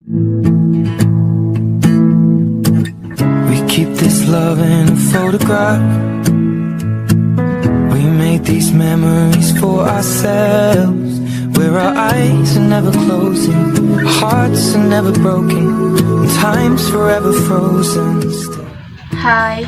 We keep this love in a photograph. We made these memories for ourselves, where our eyes are never closing, our hearts are never broken, and time's forever frozen still. Hi!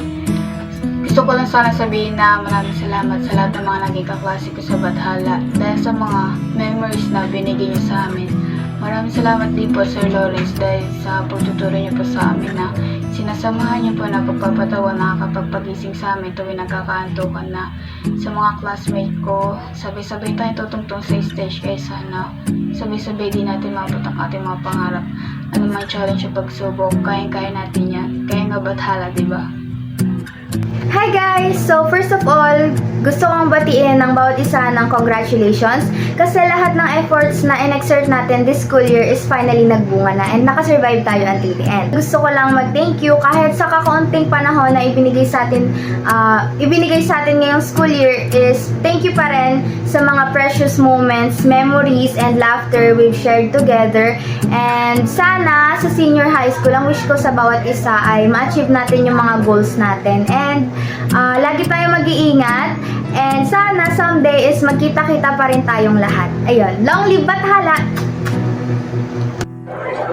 Gusto ko lang sana sabihin na maraming salamat sa lahat ng mga naging kaklase ko sa Bathala dahil sa mga memories na binigay niyo sa amin. Maraming salamat din po Sir Lawrence dahil sa pagtuturo niyo po sa amin na sinasamahan niyo po na pagpapatawa na nakakapagpagising sa amin tuwing nagkakaantukan na. Sa mga classmate ko, sabay-sabay tayong tutungtong sa stage kaya sana sabay-sabay din natin maabot ang ating mga pangarap. Ano mang challenge o pagsubok, kayang-kaya natin yan. Kaya nga Bathala, diba? Hi guys! So first of all, gusto kong batiin ng bawat isa ng congratulations kasi lahat ng efforts na in-exert natin this school year is finally nagbunga na and nakasurvive tayo until the end. Gusto ko lang mag-thank you kahit sa kakaunting panahon na ibinigay sa atin ngayong school year is thank you pa rin sa mga precious moments, memories, and laughter we've shared together. And sana sa senior high school, ang wish ko sa bawat isa ay ma-achieve natin yung mga goals natin. And lagi tayong mag-iingat. And sana someday is magkita-kita pa rin tayong lahat. Ayun, long live Bathala!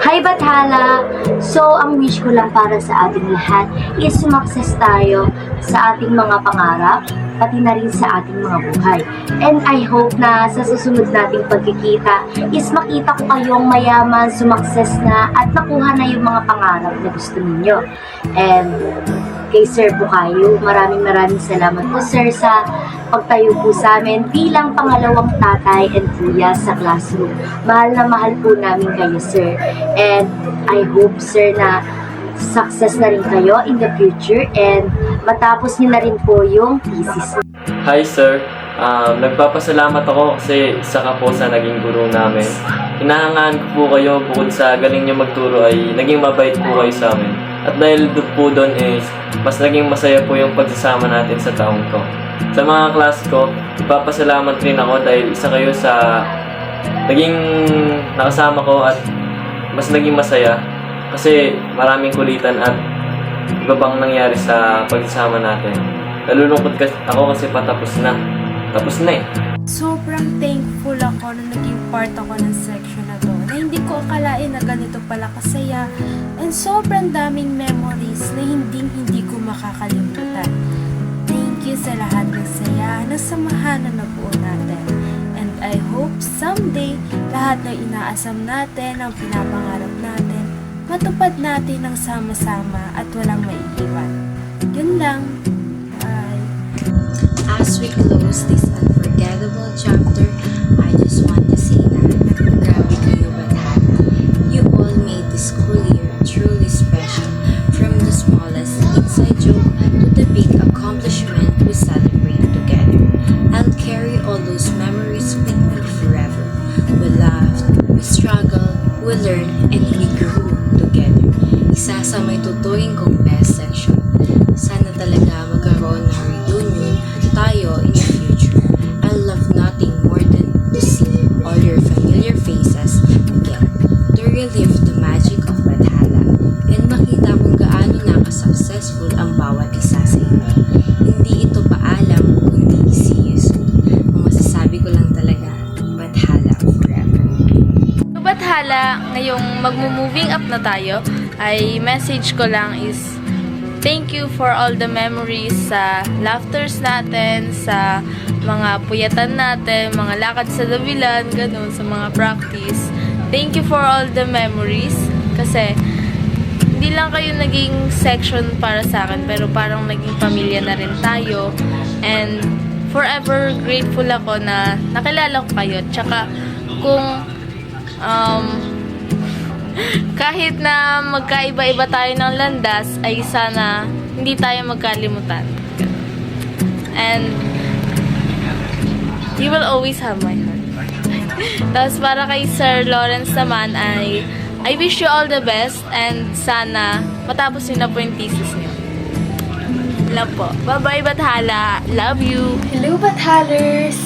Hi Bathala! So, ang wish ko lang para sa ating lahat is sumakses tayo sa ating mga pangarap, pati na rin sa ating mga buhay. And I hope na sa susunod nating pagkikita is makita ko kayong mayaman, sumakses na at nakuha na yung mga pangarap na gusto ninyo. And kay Sir Bukayo, maraming salamat po Sir sa pagtayo po sa amin bilang pangalawang tatay and kuya sa classroom. Mahal na mahal po namin kayo Sir. And I hope Sir na success na rin kayo in the future and matapos niyo na rin po yung thesis. Hi Sir, nagpapasalamat ako kasi isa ka po sa naging guro namin. Hinahangaan ko po kayo bukod sa galing niyo magturo ay naging mabait po kayo sa amin. At dahil po doon is mas naging masaya po yung pagsasama natin sa taong to. Sa mga class ko, nagpapasalamat rin ako dahil isa kayo sa naging nakasama ko at mas naging masaya kasi maraming kulitan at iba bang nangyari sa pagsasama natin. Nalulungkot ako kasi patapos na. Tapos na eh. Sobrang thankful ako na naging part ako ng section na to. Na hindi ko akalain na ganito pala kasaya. And sobrang daming memories na hindi ko makakalimutan. Thank you sa lahat ng saya na samahan na nabuo natin. And I hope someday lahat ng inaasam natin, ang pinapangarap natin, matupad natin ng sama-sama at walang maiiwan. Yun lang. Bye. As we close this unforgettable chapter, I just want to say na grabe kayo Bathala. You all made this school year truly special. From the smallest inside joke to the big accomplishment we celebrate together. I'll carry all those memories with me forever. We laughed, we struggled, we learned, and we grew together. Isa sa may tuturing kong best section. Sana talaga magkaroon ng reunion tayo in the future. I love nothing more than to see all your familiar faces again, to relive the magic of Bathala, and makita kung gaano successful ang bawat isa sa inyo. Hindi ito paalam, kundi see you soon. Ang masasabi ko lang talaga, Bathala forever. So Bathala, ngayong magmo-moving up na tayo, ay message ko lang is thank you for all the memories sa laughters natin, sa mga puyatan natin, mga lakad sa dabilan, ganun, sa mga practice. Thank you for all the memories kasi hindi lang kayo naging section para sa akin pero parang naging pamilya na rin tayo. And forever grateful ako na nakilala ko kayo. Tsaka kung kahit na magkaiba-iba tayo ng landas, ay sana hindi tayo magkalimutan. And you will always have my heart. Tapos para kay Sir Lawrence naman ay I wish you all the best and sana matapos nyo na po yung thesis nyo. Love po. Bye-bye Bathala. Love you. Hello Bathalers!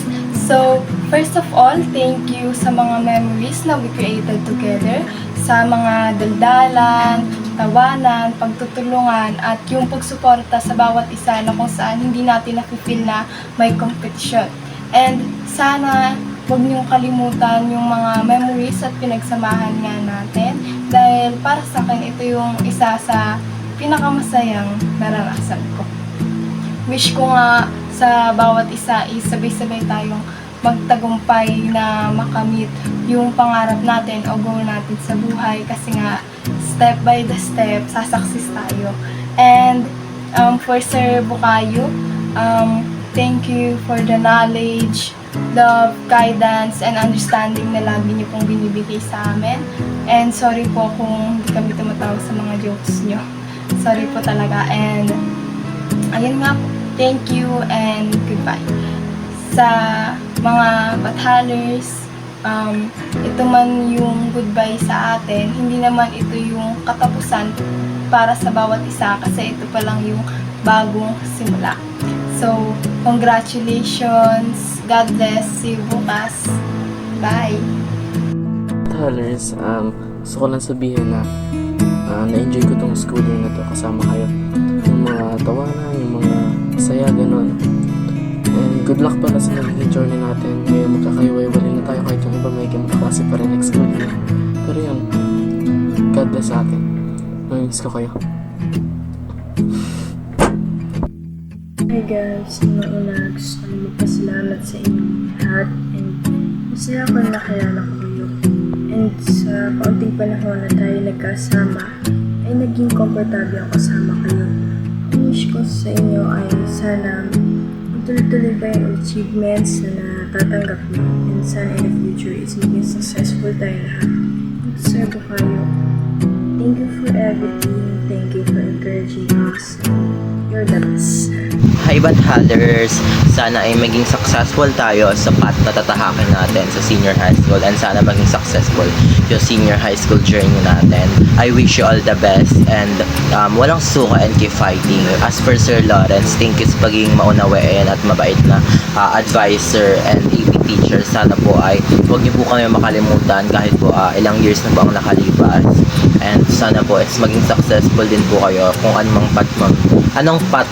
So, first of all, thank you sa mga memories na we created together. sa mga daldalan, tawanan, pagtutulungan, at yung pagsuporta sa bawat isa na kung saan hindi natin nafe-feel na may competition. And sana huwag niyong kalimutan yung mga memories at pinagsamahan nga natin dahil para sa akin ito yung isa sa pinakamasayang naranasan ko. Wish ko nga sa bawat isa is sabay-sabay tayong magtagumpay na makamit yung pangarap natin o goal natin sa buhay kasi nga step by the step sasaksis tayo. And for Sir Bukayo, thank you for the knowledge, love, guidance, and understanding na lagi niyo pong binibigay sa amin. And sorry po kung hindi kami tumatawag sa mga jokes niyo. Sorry po talaga. And ayun nga po, thank you and goodbye. Sa mga bathalers, ito man yung goodbye sa atin, hindi naman ito yung katapusan para sa bawat isa kasi ito pa lang yung bagong simula. So, congratulations. God bless. See you bukas. Bye. Thalers, gusto ko lang sabihin na na-enjoy ko tong school year na to kasama kayo. Yung mga tawanan, yung mga saya, ganun. And good luck pala sa naging journey natin. Ngayon magkakaiwaiwalay na tayo kahit yung iba may magkaklase pa rin next school year. Pero yun, God bless sa atin. Namiss ko kayo. Hi guys, una gusto ko magpasalamat sa inyong lahat and masaya ako na nakilala ko kayo. And sa kaunting panahon na tayo nagkasama ay naging komportable ako kasama kayo. Ang wish ko sa inyo ay sana tuloy-tuloy pa yung achievements na natatanggap niyo and sana in the future is maging successful tayo lahat. At Sir Bukayo, thank you for everything. Thank you for encouraging us. You're the best. Hi Bathalers! Sana ay maging successful tayo sa path na tatahakin natin sa senior high school and sana maging successful yung senior high school journey natin. I wish you all the best and walang suka and keep fighting. As for Sir Lawrence, thank you sa pagiging maunawain at mabait na advisor and AP teacher. Sana po ay huwag niyo po kami makalimutan kahit po ilang years na po ang nakalipas. And sana po is maging successful din po kayo kung anong path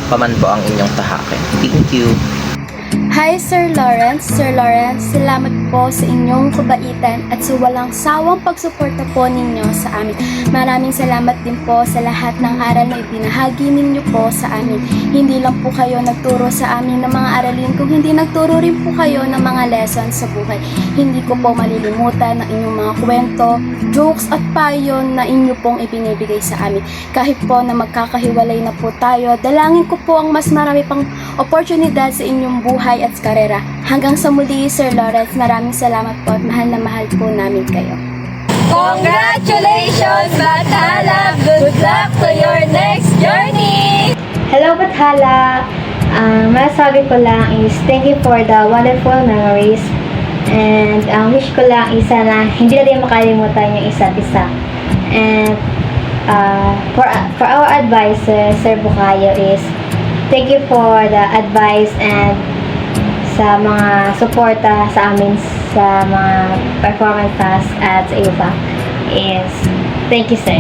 paman po ang inyong tahakin. Thank you! Hi Sir Lawrence. Sir Lawrence, salamat po sa inyong kabaitan at sa walang sawang pagsuporta po ninyo sa amin. Maraming salamat din po sa lahat ng aral na ibinahagi ninyo po sa amin. Hindi lang po kayo nagturo sa amin ng mga aralin, kung hindi nagturo rin po kayo ng mga lessons sa buhay. Hindi ko po malilimutan ang inyong mga kwento, jokes at payo na inyo pong ibinibigay sa amin. Kahit po na magkakahiwalay na po tayo, dalangin ko po ang mas marami pang oportunidad sa inyong buhay at karera. Hanggang sa muli, Sir Lawrence, maraming salamat po at mahal na mahal po namin kayo. Congratulations, Bathala! Good luck to your next journey! Hello, Bathala! Masasabi ko lang is thank you for the wonderful memories and wish ko lang isa na hindi natin makalimutan yung isa't isa. And for our advisor, Sir Bukayo, is thank you for the advice and sa mga suporta sa amin sa mga performance tasks at sa iba is thank you, sir.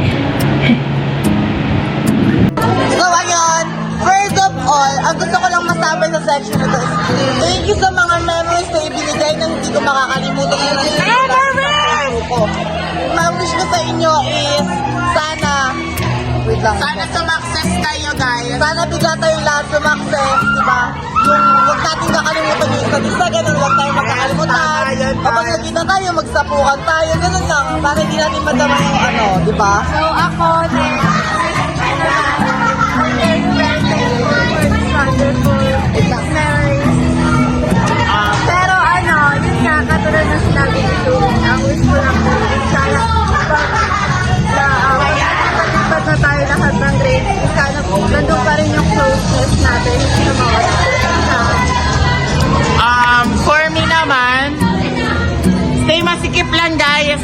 So ayun, first of all, ang gusto ko lang masabi sa section na to is thank you sa mga memories na ibinigay na hindi ko makakalimutan yung memories ko. Ang wish ko sa inyo is sana sumakses kayo guys. Sana bigla tayong lahat sumakses, diba? Yung huwag natin kakalimutan yung isa't isa, ganun, huwag tayong magkakalimutan. Kapag nagkita tayo, magsapukan tayo, ganun lang. Para hindi natin madama yung diba? So ako, pero yun nga, katulad na sinabi nito, ang wish ko lang po, sana pag na tayo lahat ng grades, sana po, nandun pa rin yung closeness natin sa mga for me naman, stay masikip lang guys.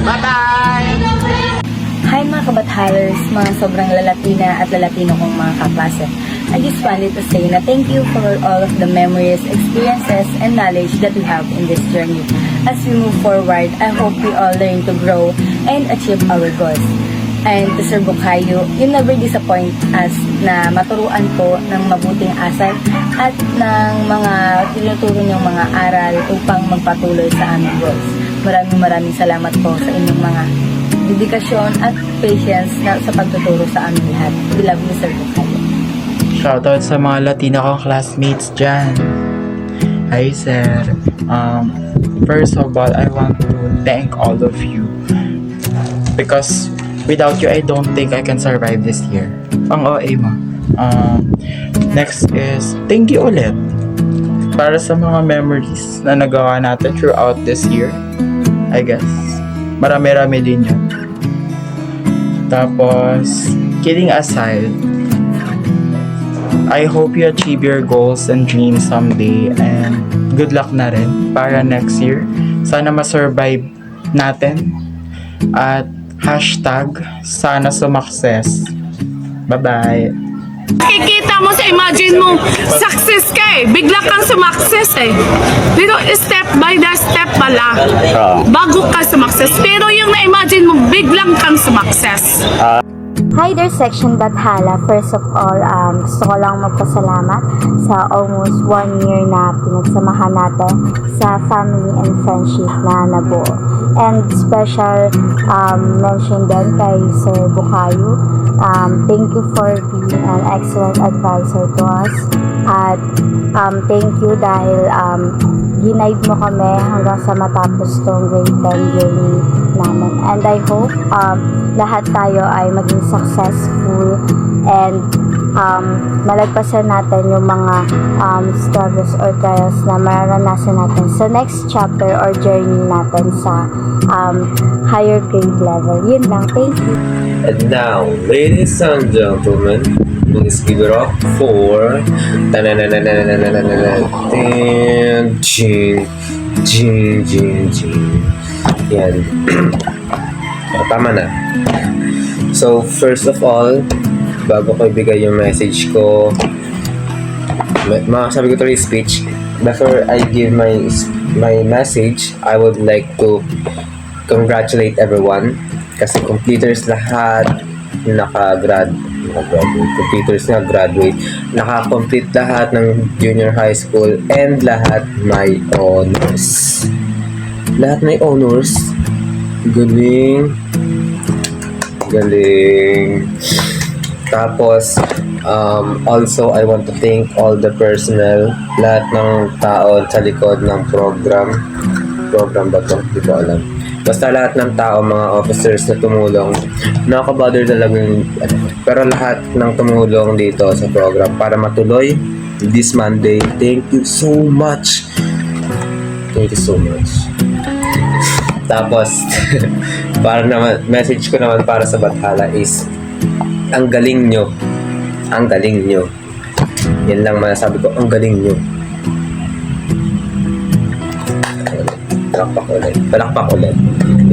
Bye-bye! Hi mga kabathalers, mga sobrang lalatina at lalatino kong mga kaklase. I just wanted to say na thank you for all of the memories, experiences, and knowledge that we have in this journey. As we move forward, I hope we all learn to grow and achieve our goals. And to Sir Bukayo, you never disappoint us na maturuan po ng mabuting asal at ng mga tinuturo niyong mga aral upang magpatuloy sa aming goals. Maraming salamat po sa inyong mga dedikasyon at patience na sa pagtuturo sa aming lahat. We love you, Sir Bukayo. Shoutout sa mga Latina kong classmates dyan. Hi, sir. First of all, I want to thank all of you. Because without you, I don't think I can survive this year. Pang OA mo. Next is, thank you ulit. Para sa mga memories na nagawa natin throughout this year. I guess. Marami-rami din yun. Tapos, kidding aside, I hope you achieve your goals and dreams someday, and good luck na rin para next year. Sana ma-survive natin. At hashtag sana sumakses. Bye-bye. Kikita mo sa imagine mo, success ka eh. Bigla kang sumakses eh. Pero step by the step pala. Bago ka sumakses. Pero yung na-imagine mo, biglang kang sumakses. Hi there, Section Bathala. First of all, gusto ko lang magpasalamat sa almost 1 year na pinagsamahan natin sa family and friendship na nabuo. And special mention din kay Sir Bukayo. Thank you for being an excellent advisor to us. At thank you dahil ginaid mo kami hanggang sa matapos tong grade 10 journey namin. And I hope lahat tayo ay maging successful and malagpasan natin yung mga struggles or trials na mararanasan natin sa next chapter or journey natin sa higher grade level. Yun lang. Thank you. And now, ladies and gentlemen, please give it up for yan. Tama na. So, first of all, bago ko ibigay yung message ko, sabi ko tuloy speech, before I give my message, I would like to congratulate everyone kasi completers lahat completers na graduate, naka-complete lahat ng junior high school and lahat may honors. Lahat may honors. Galing. Tapos, also, I want to thank all the personnel, lahat ng tao sa likod ng program ba to? Hindi ko alam. Basta lahat ng tao, mga officers na tumulong, nakaka-bother talaga yung, pero lahat ng tumulong dito sa program para matuloy this Monday. Thank you so much. Thank you so much. Tapos, para naman, message ko naman para sa Bathala is, ang galing nyo. Ang galing nyo. Yan lang masasabi ko, ang galing nyo. Palakpak ulit.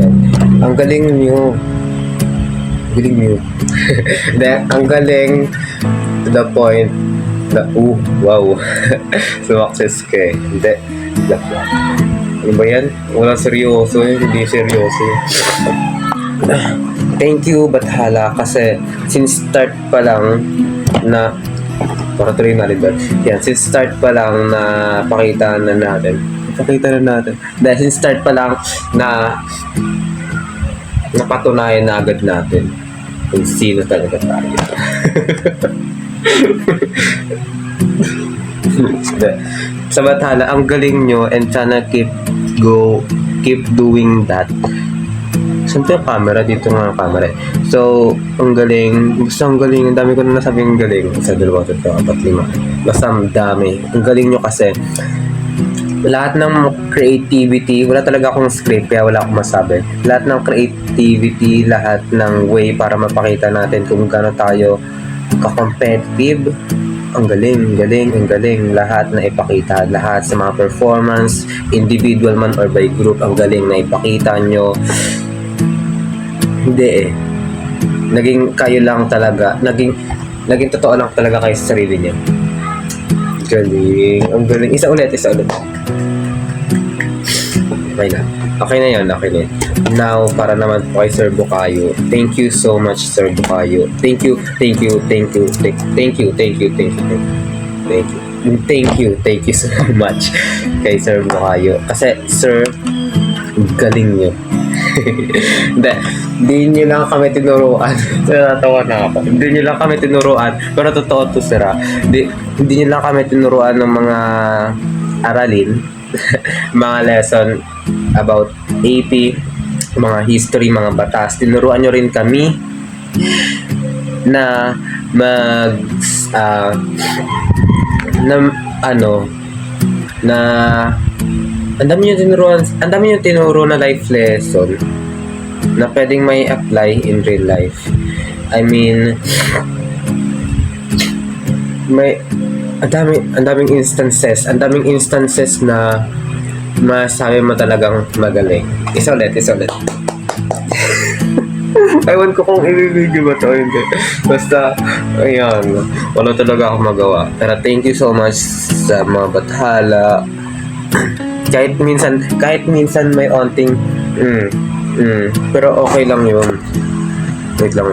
Yan. Ang galing nyo. Galing nyo. Ang galing to the point na, wow. Sumakses ka eh. Hindi. Ano ba yan? Walang seryoso eh. Hindi seryoso eh. Thank you, Bathala, kasi since start pa lang na para tuloy na rin ba? Yan, since start pa lang na pakita na natin. Dahil since start pa lang na napatunayan na agad natin kung sino talaga tayo. Sa Bathala, ang galing nyo and sana keep doing that. Saan yung camera? Dito nga ang camera. So, ang galing. Basta ang galing. Ang dami ko na nasabing galing. 1, 2, 3, 4, 5. Basta ang dami. Ang galing nyo kasi lahat ng creativity, wala talaga akong script kaya wala akong masabi. Lahat ng creativity, lahat ng way para mapakita natin kung gaano tayo ka-competitive. Ang galing. Lahat na ipakita, lahat sa mga performance, individual man or by group, ang galing na ipakita nyo. Hindi eh. Naging kayo lang talaga. naging totoo lang talaga kayo sa sarili niyo. Galing. Ang galing. Isa ulit. Okay na yun. Now, para naman po kay Sir Bukayo. Thank you so much, Sir Bukayo. Thank you so much kay Sir Bukayo. Kasi, Sir, galing niyo. Hindi niyo lang kami tinuruan. Natatawa na ako. Hindi niyo lang kami tinuruan. Pero totoo to, Sir. Hindi niyo lang kami tinuruan ng mga aralin, mga lesson about AP, mga history, mga batas. Tinuruan nyo rin kami na ang dami yung tinuro na life lesson na pwedeng may apply in real life. I mean, ang daming instances na masabi mo talagang magaling. Isa ulit. Ewan ko kung i-video ba ito. Hindi. Basta, ayan. Wala talaga ako magawa. Pero thank you so much sa mga bathala. Kahit minsan may onting pero okay lang yun. Wait lang.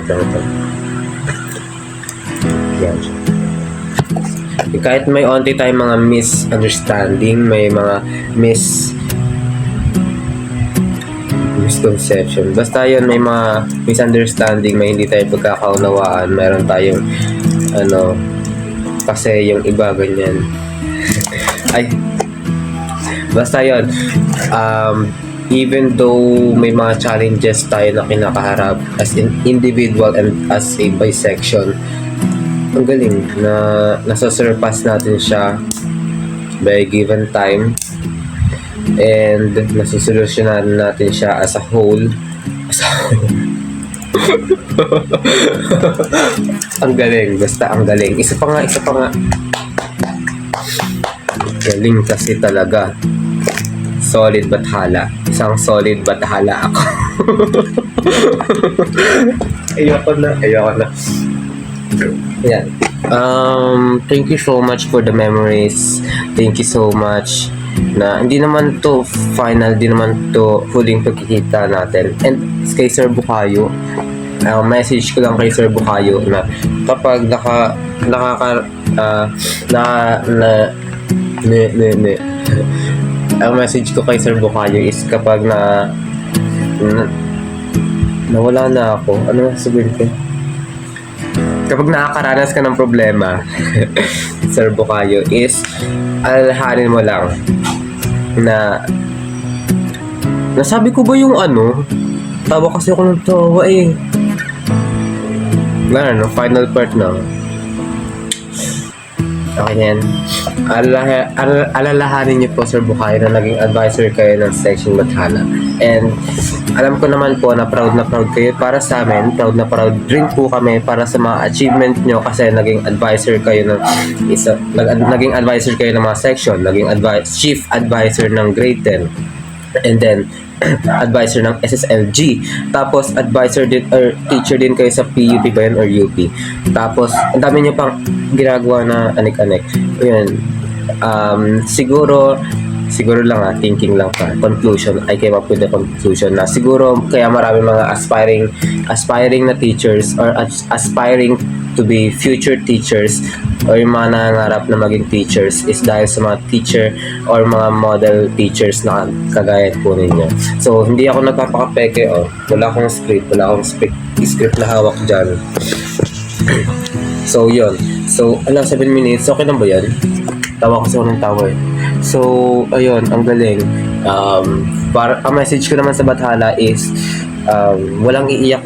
Yan. Kahit may onti tayong mga misunderstanding, may mga misconception. Basta yun, may mga misunderstanding, may hindi tayo pagkakaunawaan, meron tayong kasi yung iba ganyan. Ay, basta yun, even though may mga challenges tayo na kinakaharap as an individual and as a bisection, ang galing na nasa-surpass natin siya by given time, and nasusolusyonan natin siya as a whole. Ang galing, basta ang galing. Isa pa nga. Galing kasi talaga. Solid bathala. Isang solid bathala ako. Ayoko na. Yan. Thank you so much for the memories. Thank you so much na hindi naman to final, hindi naman to huling pagkikita natin. And kay Sir Bukayo, message ko lang kay Sir Bukayo na kapag ang message ko kay Sir Bukayo is kapag nawala na ako, ano sabihin ko? Kapag nakakaranas ka ng problema, Sir Bukayo, is alalahanin mo lang na nasabi ko ba yung tawa kasi ako ng tawa final part na. Okay na yan. Alalahanin niyo po, Sir Bukayo, na naging advisor kayo ng Section Bathala. And alam ko naman po na proud kayo para sa amin. Proud rin po kami para sa mga achievement nyo, kasi naging advisor kayo ng mga section, naging chief advisor ng grade 10, and then advisor ng SSLG, tapos advisor din or teacher din kayo sa PUP ba yun or UP, tapos ang dami nyo pang ginagawa na anik-anik. Yun, siguro lang thinking lang pa, conclusion, I came up with the conclusion na siguro kaya marami mga aspiring na teachers or aspiring to be future teachers or yung mga nangangarap na maging teachers is dahil sa mga teacher or mga model teachers na kagaya po ninyo. So, hindi ako nagpapakapeke, wala akong script na hawak dyan. So, yun. So, 7 minutes, okay lang ba yan? Tawa kasi ako ng tawa So, ayun, ang galing. Ang message ko naman sa Bathala is walang iiyak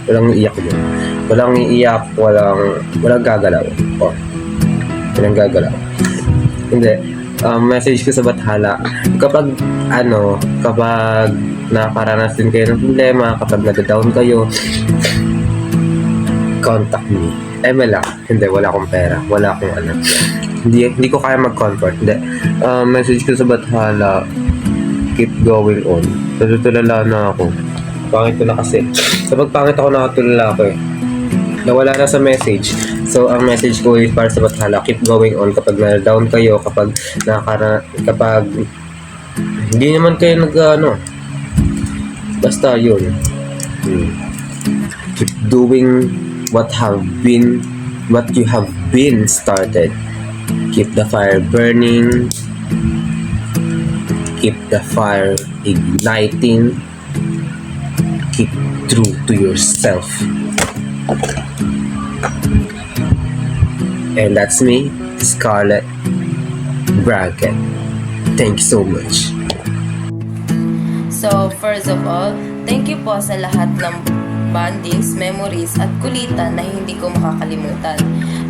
Walang iiyak dyan. Walang iiyak, walang gagalaw. Walang gagalaw. Hindi. Message ko sa Bathala, kapag nakakaranas din kayo ng problema, kapag nag-down kayo, contact me. ML lang. Hindi, wala akong pera. Wala akong Hindi ko kaya mag-comfort. Hindi. Message ko sa Bathala, keep going on. Natutulala na ako. Pangit ko na kasi. Kapag pangit ako, nakatulala ako nawala na sa message. So, ang message ko is para sa Bathala, keep going on kapag na-down kayo, kapag hindi naman kayo basta yun. Keep doing what you have been started. Keep the fire burning. Keep the fire igniting. Keep true to yourself. And that's me, Scarlett Brackett. Thank you so much. So, first of all, thank you po sa lahat ng bondings, memories, at kulitan na hindi ko makakalimutan.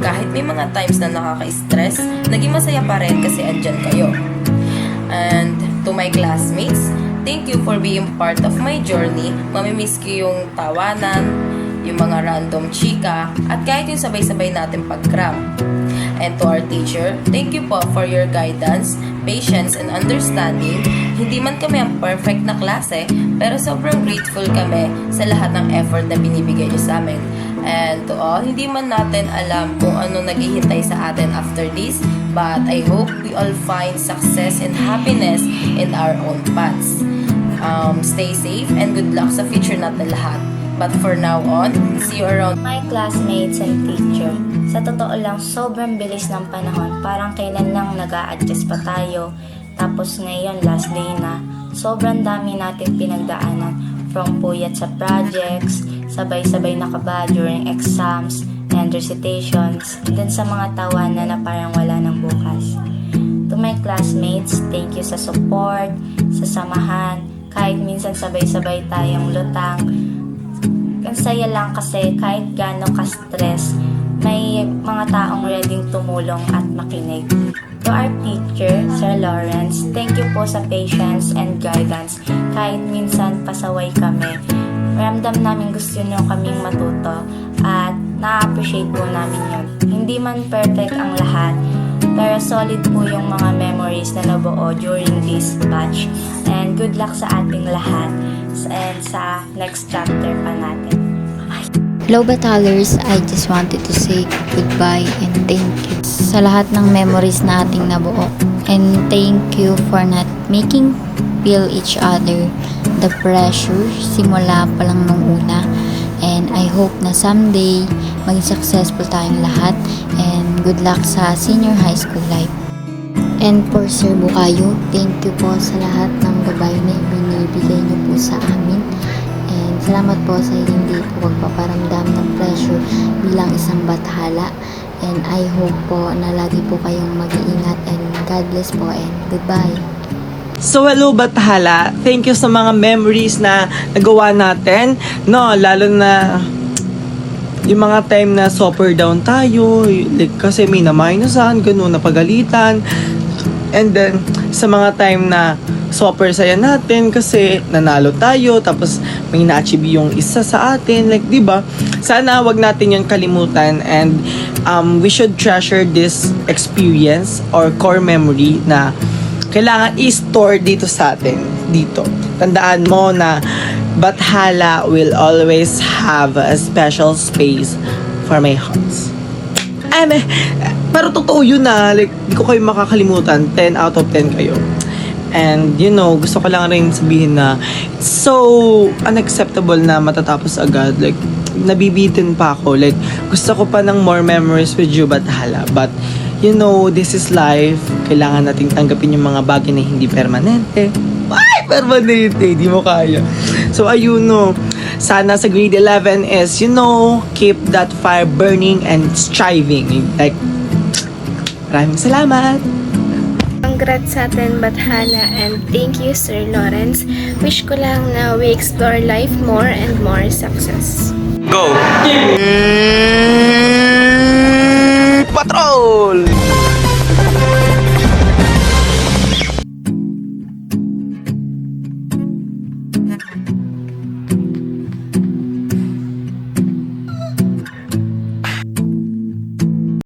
Kahit may mga times na nakaka-stress, naging masaya pa rin kasi andyan kayo. And to my classmates, thank you for being part of my journey. Mamimiss ko yung tawanan, yung mga random chika, at kahit yung sabay-sabay natin pag-cram. And to our teacher, thank you po for your guidance, patience, and understanding. Hindi man kami ang perfect na klase, pero sobrang grateful kami sa lahat ng effort na binibigay niyo sa amin. And to all, hindi man natin alam kung ano naghihintay sa atin after this, but I hope we all find success and happiness in our own paths. Stay safe and good luck sa future natin lahat. But for now on, see you around. My classmates and teacher, sa totoo lang, sobrang bilis ng panahon. Parang kailan lang nag-a-adjust pa tayo. Tapos ngayon, last day na. Sobrang dami natin pinagdaanan. From puyat sa projects, sabay-sabay na kaba during exams and recitations, then sa mga tawanan na parang wala ng bukas. To my classmates, thank you sa support, sa samahan, kahit minsan sabay-sabay tayong lutang. Ang saya lang kasi kahit gaano ka-stress, may mga taong ready tumulong at makinig. To our teacher, Sir Lawrence, thank you po sa patience and guidance. Kahit minsan pasaway kami, ramdam namin gusto nyo kaming matuto at na-appreciate po namin yun. Hindi man perfect ang lahat, pero solid po yung mga memories na nabuo during this batch. And good luck sa ating lahat and sa next chapter pa natin. Hello Batalers, I just wanted to say goodbye and thank you sa lahat ng memories na ating nabuo. And thank you for not making feel each other the pressure simula pa lang nung una. And I hope na someday maging successful tayong lahat and good luck sa senior high school life. And for Sir Bukayo, thank you po sa lahat ng gabay na binibigay niyo po sa amin. And salamat po sa hindi po pagpaparamdam ng pressure bilang isang bathala. And I hope po na lagi po kayong mag-iingat and God bless po and goodbye. So hello Bathala, thank you sa mga memories na nagawa natin. No, lalo na yung mga time na super down tayo, like, kasi may na-minusan, ganun, napagalitan. And then, sa mga time na super saya natin kasi nanalo tayo, tapos may na-achieve yung isa sa atin, like, diba? Sana wag natin yung kalimutan and we should treasure this experience or core memory na kailangan i-store dito sa atin, dito. Tandaan mo na Bathala will always have a special space for my hearts. Pero totoo yun na, like, di ko kayo makakalimutan, 10 out of 10 kayo. And, you know, gusto ko lang rin sabihin na it's so unacceptable na matatapos agad. Like, nabibitin pa ako. Like, gusto ko pa ng more memories with you, Bathala. But, you know, this is life. Kailangan nating tanggapin yung mga bagay na hindi permanente. Ay, permanente! Di mo kaya. So, ayun, no. Sana sa grade 11 is, you know, keep that fire burning and striving. Like, maraming salamat! Congrats sa atin, Bathala, and thank you, Sir Lawrence. Wish ko lang na we explore life more and more success. Go!